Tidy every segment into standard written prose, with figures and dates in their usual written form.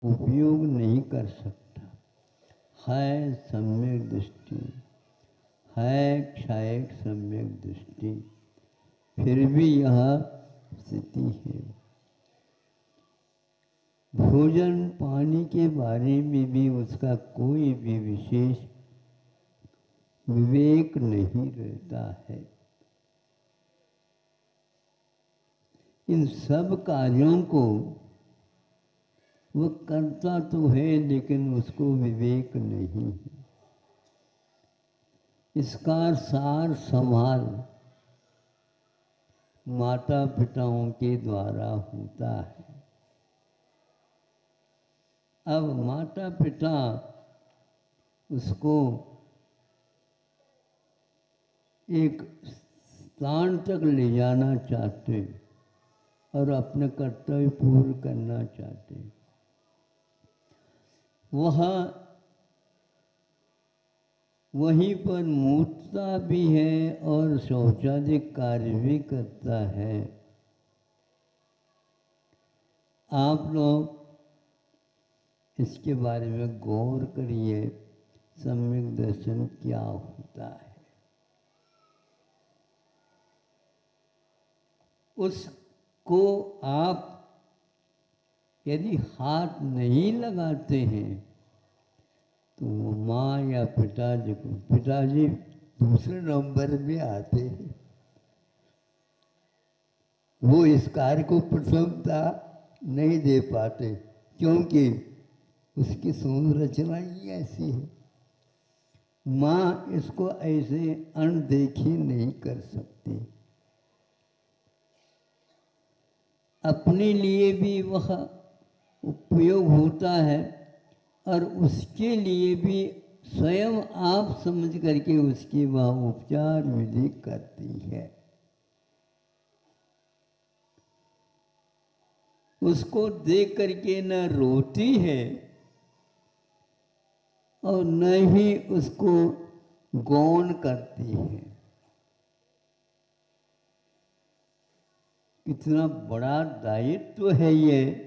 उपयोग नहीं कर सकता। है सम्यक दृष्टि, है क्षायक सम्यक दृष्टि, फिर भी यह स्थिति है। भोजन पानी के बारे में भी उसका कोई भी विशेष विवेक नहीं रहता है। इन सब कार्यों को वह करता तो है, लेकिन उसको विवेक नहीं है। इसका सार संभाल माता पिताओं के द्वारा होता है। अब माता पिता उसको एक स्थान तक ले जाना चाहते और अपने कर्तव्य पूर्ण करना चाहते। वह वहीं पर मूर्ता भी है और शौचादिक कार्य भी करता है। आप लोग इसके बारे में गौर करिए, सम्यक दर्शन क्या होता है। उसको आप यदि हाथ नहीं लगाते हैं तो माँ या पिताजी दूसरे नंबर में आते हैं। वो इस कार्य को प्रथमता नहीं दे पाते, क्योंकि उसकी संरचना ही ऐसी है। माँ इसको ऐसे अनदेखी नहीं कर सकती। अपने लिए भी वह उपयोग होता है और उसके लिए भी स्वयं आप समझ करके उसकी वह उपचार विधि करती है। उसको देख करके न रोती है और न ही उसको गौण करती है। इतना बड़ा दायित्व है ये,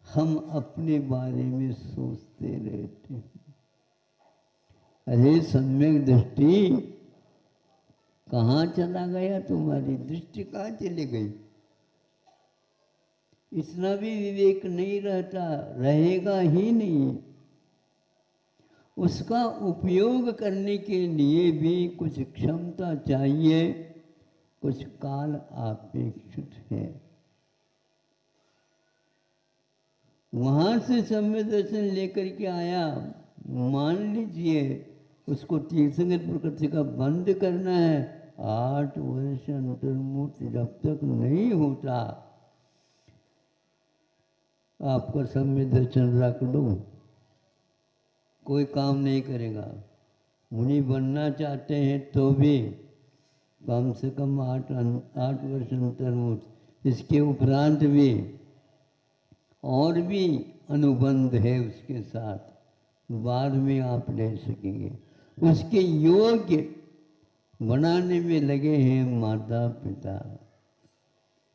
हम अपने बारे में सोचते रहते हैं। अरे सम्यक दृष्टि, कहाँ चला गया? तुम्हारी दृष्टि कहाँ चली गई? इतना भी विवेक नहीं रहता, रहेगा ही नहीं। उसका उपयोग करने के लिए भी कुछ क्षमता चाहिए, कुछ काल अपेक्षित है। वहां से सम्यक दर्शन लेकर के आया, मान लीजिए उसको तीर्थंकर प्रकृति का बंद करना है। 8 वर्ष अंतर्मुक्त जब तक नहीं होता, आपका सम्यक दर्शन रख लो, कोई काम नहीं करेगा। मुनि बनना चाहते हैं तो भी कम से कम 8 वर्ष अंतर्मुक्त, इसके उपरांत भी और भी अनुबंध है उसके साथ, बाद में आप ले सकेंगे। उसके योग्य बनाने में लगे हैं माता पिता,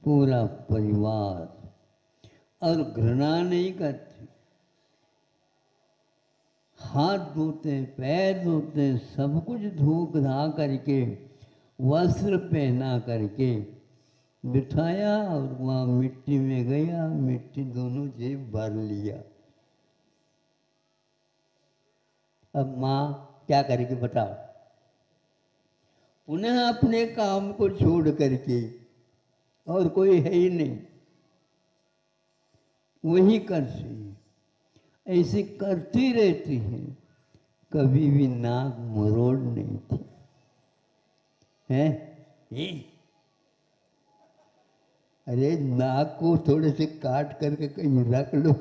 पूरा परिवार, और घृणा नहीं करते। हाथ धोते, पैर धोते, सब कुछ धो धा करके, वस्त्र पहना करके बिठाया और वहाँ मिट्टी में गया, मिट्टी दोनों जेब भर लिया। अब माँ क्या करेगी बताओ? पुनः अपने काम को छोड़ करके, और कोई है ही नहीं, वही करती है, ऐसे करती रहती है, कभी भी नाक मरोड़ नहीं थी है? अरे नाक को थोड़े से काट करके कहीं रख लो।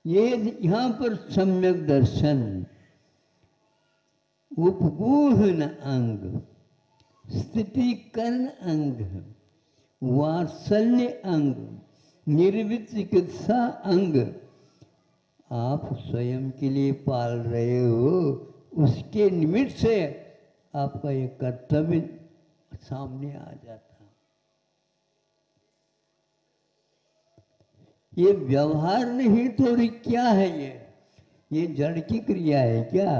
ये यहाँ पर सम्यक दर्शन उपगूहन अंग, स्थिति कर्ण अंग, वात्सल्य अंग, निर्वित चिकित्सा अंग आप स्वयं के लिए पाल रहे हो। उसके निमित्त से आपका ये कर्तव्य सामने आ जाता। ये व्यवहार नहीं तो क्या है ये जड़ की क्रिया है क्या?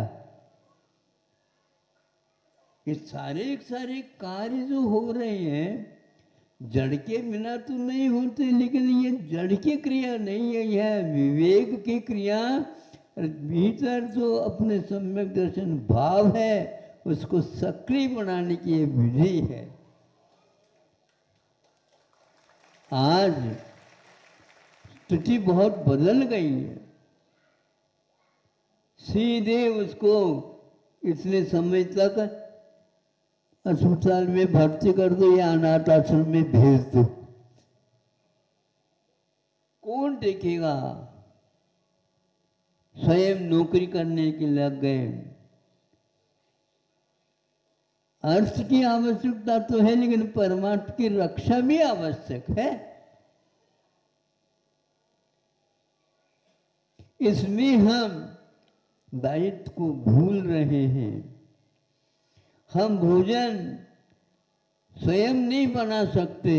ये सारे सारे कार्य जो हो रहे हैं जड़ के बिना तो नहीं होते, लेकिन ये जड़ की क्रिया नहीं है, यह विवेक की क्रिया। भीतर जो अपने सम्यक दर्शन भाव है उसको सक्रिय बनाने की ये विधि है। आज स्थिति बहुत बदल गई है। सीधे उसको इतने समय तक अस्पताल में भर्ती कर दो या अनाथ आश्रम में भेज दो, कौन देखेगा? स्वयं नौकरी करने के लग गए। अर्थ की आवश्यकता तो है, लेकिन परमात्मा की रक्षा भी आवश्यक है। इसमें हम दायित्व को भूल रहे हैं। हम भोजन स्वयं नहीं बना सकते,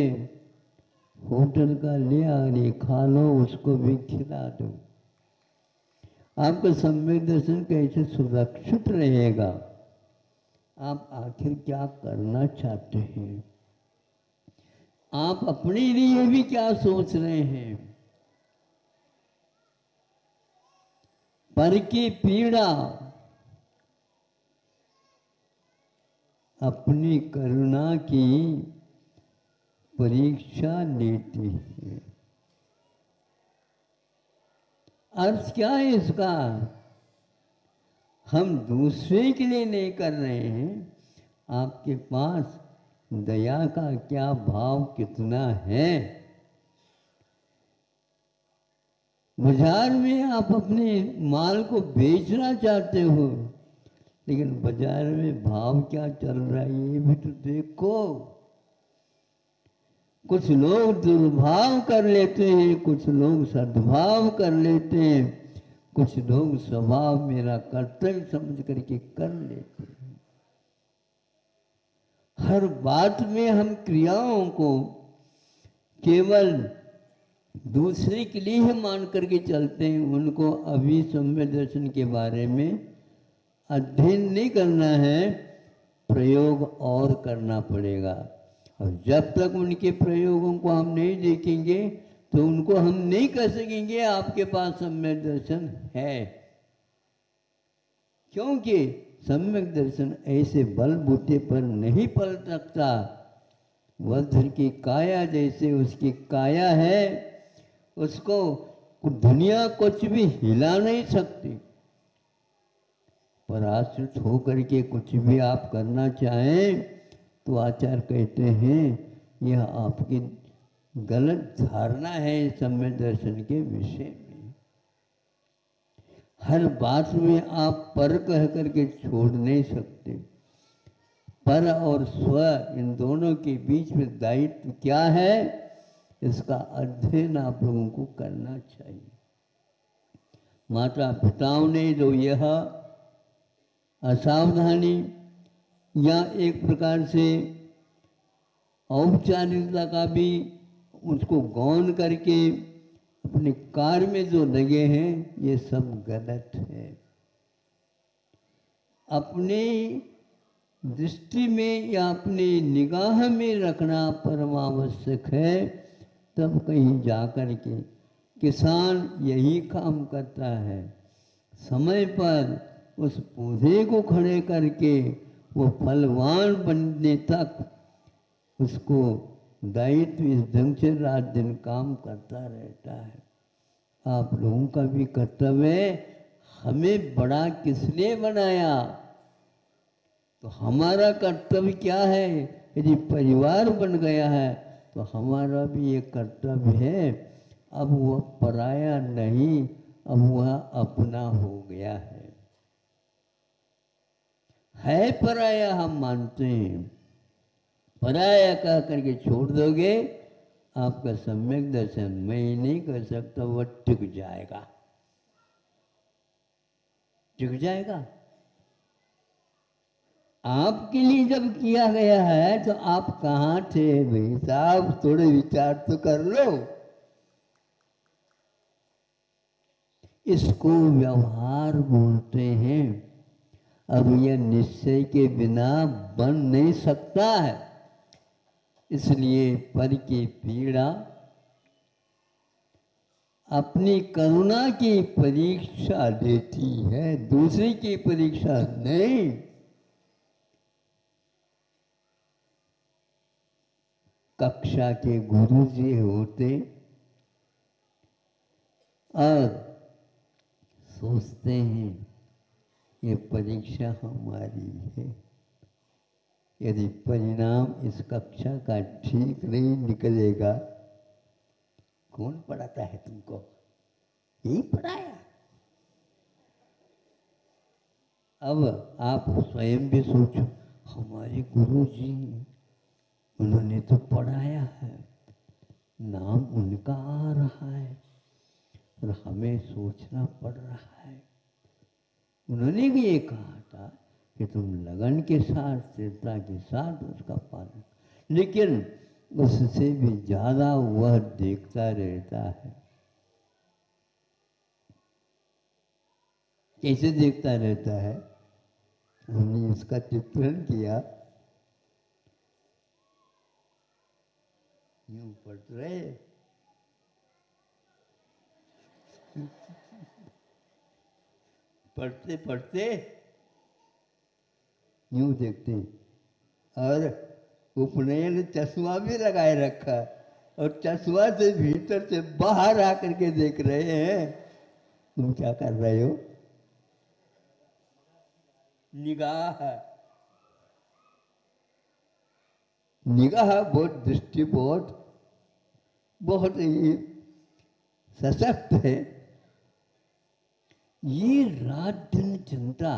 होटल का ले आने खा लो, उसको भी खिला दो। आपका सम्यक दर्शन कैसे सुरक्षित रहेगा? आप आखिर क्या करना चाहते हैं? आप अपने लिए भी क्या सोच रहे हैं? पर की पीड़ा अपनी करुणा की परीक्षा लेती है। अर्थ क्या है इसका? हम दूसरे के लिए नहीं कर रहे हैं, आपके पास दया का क्या भाव कितना है? बाजार में आप अपने माल को बेचना चाहते हो, लेकिन बाजार में भाव क्या चल रहा है ये भी तो देखो। कुछ लोग दुर्भाव कर लेते हैं, कुछ लोग सद्भाव कर लेते हैं, कुछ लोग स्वभाव मेरा कर्तव्य समझ करके कर लेते हैं। हर बात में हम क्रियाओं को केवल दूसरे के लिए ही मान करके चलते हैं। उनको अभी सम्यक दर्शन के बारे में अध्ययन नहीं करना है, प्रयोग और करना पड़ेगा। और जब तक उनके प्रयोगों को हम नहीं देखेंगे तो उनको हम नहीं कह सकेंगे आपके पास सम्यक दर्शन है। क्योंकि सम्यक दर्शन ऐसे बलबूते पर नहीं पल सकता। वज्र की काया जैसे उसकी काया है, उसको दुनिया कुछ भी हिला नहीं सकती। पराश्रित होकर के कुछ भी आप करना चाहें तो आचार्य कहते हैं यह आपकी गलत धारणा है सम्यक दर्शन के विषय में। हर बात में आप पर कह करके छोड़ नहीं सकते। पर और स्व इन दोनों के बीच में दायित्व क्या है, इसका अध्ययन आप लोगों को करना चाहिए। माता पिताओं ने जो यह असावधानी या एक प्रकार से औपचारिकता का भी उसको गौन करके अपने कार्य में जो लगे हैं, ये सब गलत है। अपने दृष्टि में या अपनी निगाह में रखना परम आवश्यक है। तब कहीं जाकर के किसान यही काम करता है, समय पर उस पौधे को खड़े करके वो फलवान बनने तक उसको दायित्व इस ढंग से रात दिन काम करता रहता है। आप लोगों का भी कर्तव्य है, हमें बड़ा किसने बनाया? तो हमारा कर्तव्य क्या है? यदि परिवार बन गया है तो हमारा भी ये कर्तव्य है, अब वह पराया नहीं, अब वह अपना हो गया है पराया हम मानते हैं। पराया कह करके छोड़ दोगे, आपका सम्यक दर्शन मैं नहीं कर सकता, वह टिक जाएगा, टिक जाएगा। आपके लिए जब किया गया है तो आप कहाँ थे भाई साहब? थोड़े विचार तो कर लो। इसको व्यवहार बोलते हैं। अब यह निश्चय के बिना बन नहीं सकता है, इसलिए पर की पीड़ा अपनी करुणा की परीक्षा देती है, दूसरी की परीक्षा नहीं। कक्षा के गुरु जी होते और सोचते हैं ये परीक्षा हमारी है, यदि परिणाम इस कक्षा का ठीक नहीं निकलेगा, कौन पढ़ाता है तुमको? यही पढ़ाया। अब आप स्वयं भी सोचो, हमारे गुरु जी उन्होंने तो पढ़ाया है, नाम उनका आ रहा है और हमें सोचना पड़ रहा है। उन्होंने भी ये कहा था कि तुम लगन के साथ, स्थिरता के साथ उसका पालन, लेकिन उससे भी ज्यादा वह देखता रहता है। कैसे देखता रहता है? हमने इसका चित्रण किया, यूं पढ़ रहे पढ़ते पढ़ते यूं देखते, और उपनयन चश्मा भी लगाए रखा और चश्मा से भीतर से बाहर आकर के देख रहे हैं। तुम क्या कर रहे हो? निगाह, निगाह बहुत, दृष्टि बहुत ही सशक्त है। ये रात दिन चिंता,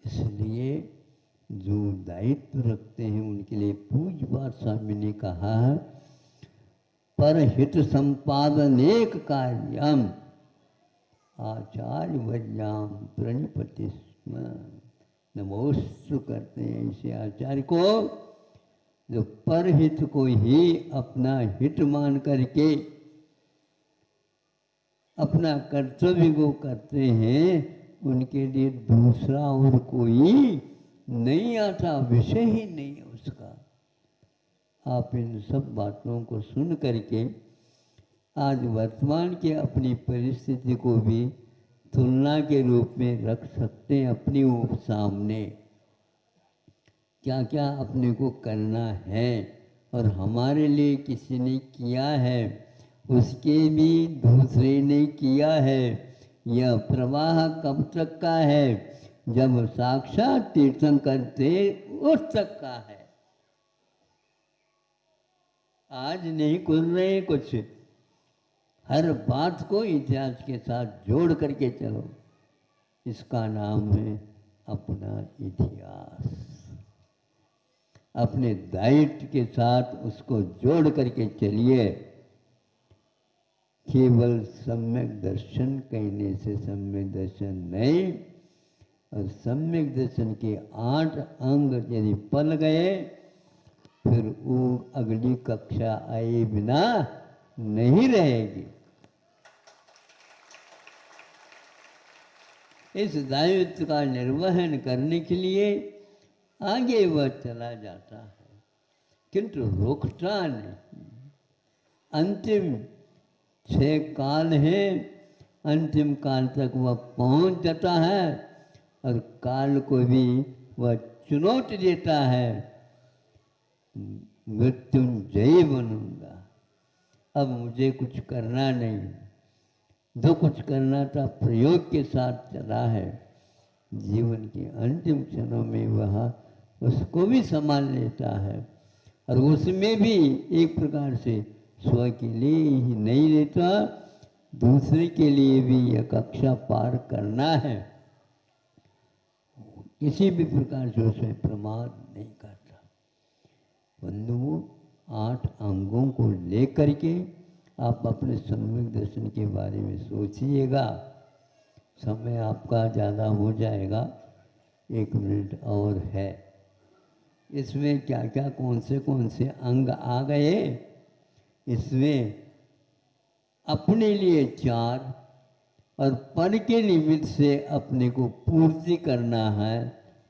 इसलिए जो दायित्व रखते हैं उनके लिए पूज्य बात स्वामी ने कहा, पर हित संपादन एक कार्यम आचार्य वर्याम प्रणिपति स्म। नमोस्तु करते हैं ऐसे आचार्य को जो परहित को ही अपना हित मान करके अपना कर्तव्य को करते हैं। उनके लिए दूसरा और कोई नहीं आता, विषय ही नहीं है उसका। आप इन सब बातों को सुन करके आज वर्तमान के अपनी परिस्थिति को भी तुलना के रूप में रख सकते हैं अपनी सामने। क्या क्या अपने को करना है और हमारे लिए किसी ने किया है, उसके भी दूसरे ने किया है। यह प्रवाह कब तक का है? जब साक्षात तीर्थन करते उस तक का है। आज नहीं खुल रहे कुछ, हर बात को इतिहास के साथ जोड़ करके चलो, इसका नाम है अपना इतिहास। अपने दायित्व के साथ उसको जोड़ करके चलिए। केवल सम्यक दर्शन कहने से सम्यक दर्शन नहीं, और सम्यक दर्शन के 8 अंग यदि पल गए, फिर वो अगली कक्षा आए बिना नहीं रहेगी। इस दायित्व का निर्वहन करने के लिए आगे वह चला जाता है, किंतु रुकता नहीं। अंतिम 6 काल है, अंतिम काल तक वह पहुंच जाता है और काल को भी वह चुनौती देता है, मृत्युंजयी बनूंगा। अब मुझे कुछ करना नहीं, जो कुछ करना था प्रयोग के साथ चला है। जीवन के अंतिम क्षणों में वह उसको भी संभाल लेता है, और उसमें भी एक प्रकार से स्व के लिए ही नहीं लेता, दूसरे के लिए भी यह कक्षा पार करना है। किसी भी प्रकार से उसे प्रमाद नहीं करता। बंधुओं, 8 अंगों को लेकर के आप अपने सम्यक दर्शन के बारे में सोचिएगा। समय आपका ज़्यादा हो जाएगा, 1 मिनट और है। इसमें क्या क्या कौन से अंग आ गए, इसमें अपने लिए 4 और पर के निमित्त से अपने को पूर्ति करना है।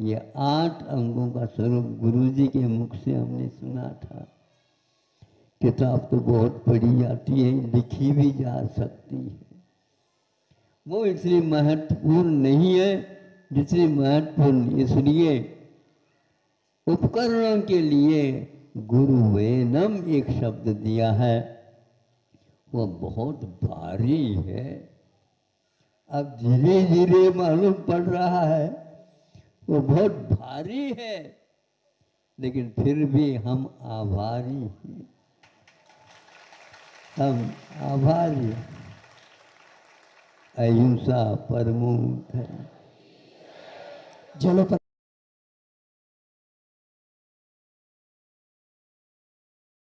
ये 8 अंगों का स्वरूप गुरु जी के मुख से हमने सुना था। किताब तो बहुत पढ़ी जाती है, लिखी भी जा सकती है। वो इसलिए महत्वपूर्ण नहीं है जितनी महत्वपूर्ण इसलिए उपकरणों के लिए गुरु वेनम एक शब्द दिया है, वो बहुत भारी है। अब धीरे धीरे मालूम पड़ रहा है वो बहुत भारी है, लेकिन फिर भी हम आभारी हैं, हम आभारी। अहिंसा परमो है। जलो